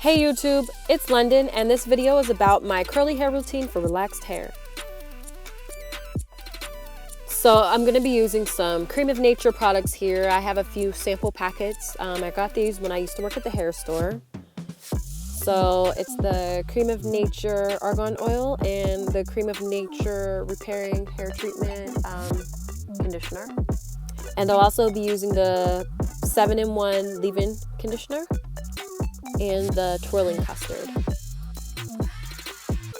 Hey YouTube, it's London and this video is about my curly hair routine for relaxed hair. So I'm going to be using some Creme of Nature products here. I have a few sample packets. I got these when I used to work at the hair store. So it's the Creme of Nature Argan Oil and the Creme of Nature Repairing Hair Treatment Conditioner. And I'll also be using the 7-in-1 leave-in conditioner and the twirling custard.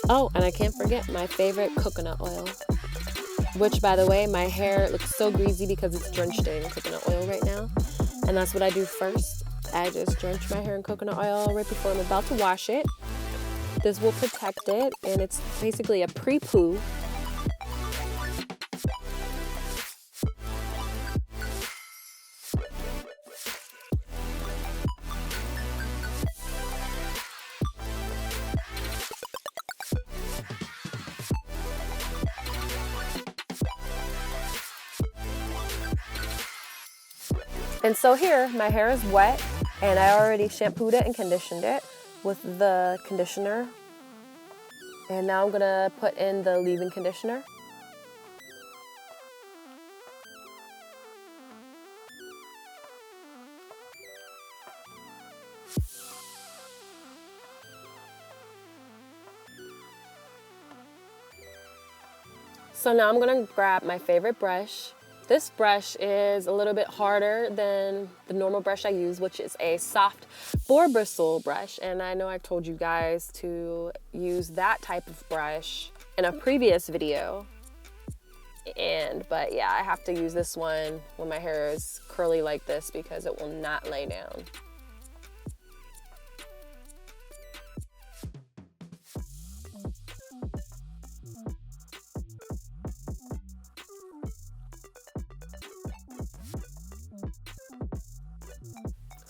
Oh, and I can't forget my favorite coconut oil, which, by the way, my hair looks so greasy because it's drenched in coconut oil right now. And that's what I do first. I just drench my hair in coconut oil right before I'm about to wash it. This will protect it, and it's basically a Prepoo. And so here, my hair is wet, and I already shampooed it and conditioned it with the conditioner. And now I'm gonna put in the leave-in conditioner. So now I'm gonna grab my favorite brush. This brush is a little bit harder than the normal brush I use, which is a soft boar bristle brush. And I know I told you guys to use that type of brush in a previous video. But yeah, I have to use this one when my hair is curly like this because it will not lay down.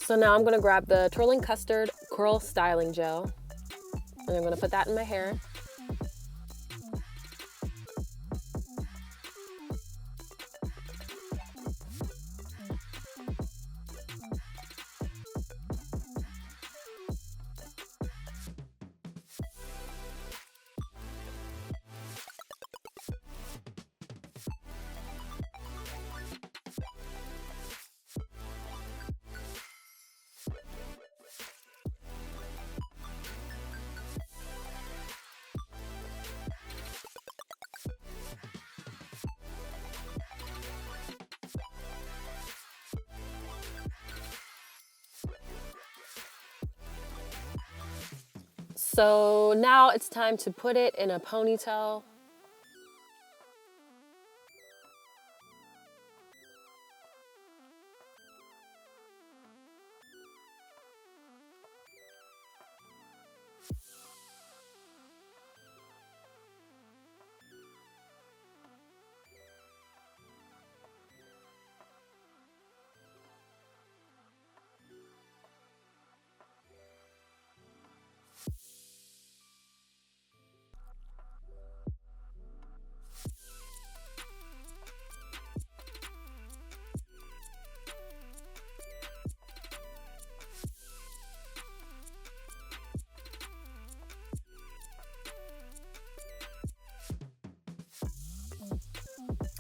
So now I'm gonna grab the Twirling Custard Curl Styling Gel, and I'm gonna put that in my hair. So now it's time to put it in a ponytail.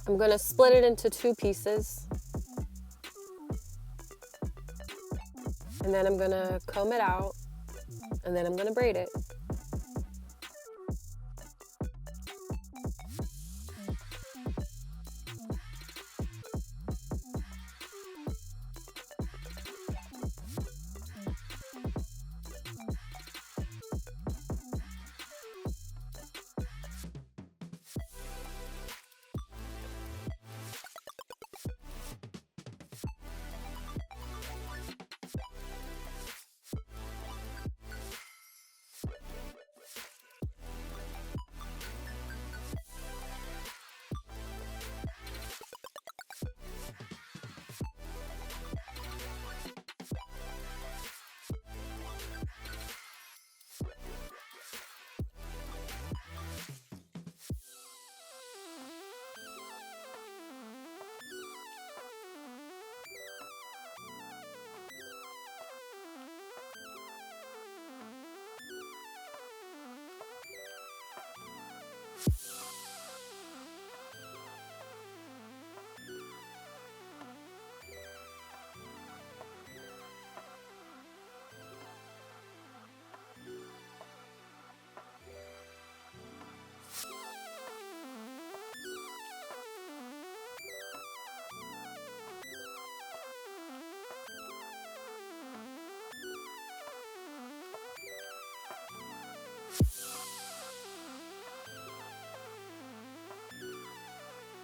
I'm gonna split it into 2 pieces. And then I'm gonna comb it out, and then I'm gonna braid it.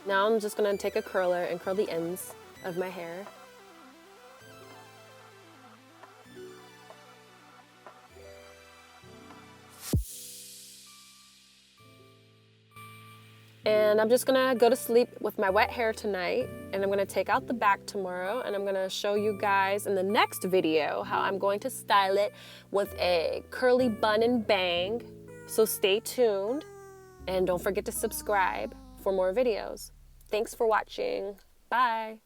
Now I'm just gonna take a curler and curl the ends of my hair. And I'm just gonna go to sleep with my wet hair tonight, and I'm gonna take out the back tomorrow, and I'm gonna show you guys in the next video how I'm going to style it with a curly bun and bang. So stay tuned, and don't forget to subscribe for more videos. Thanks for watching. Bye.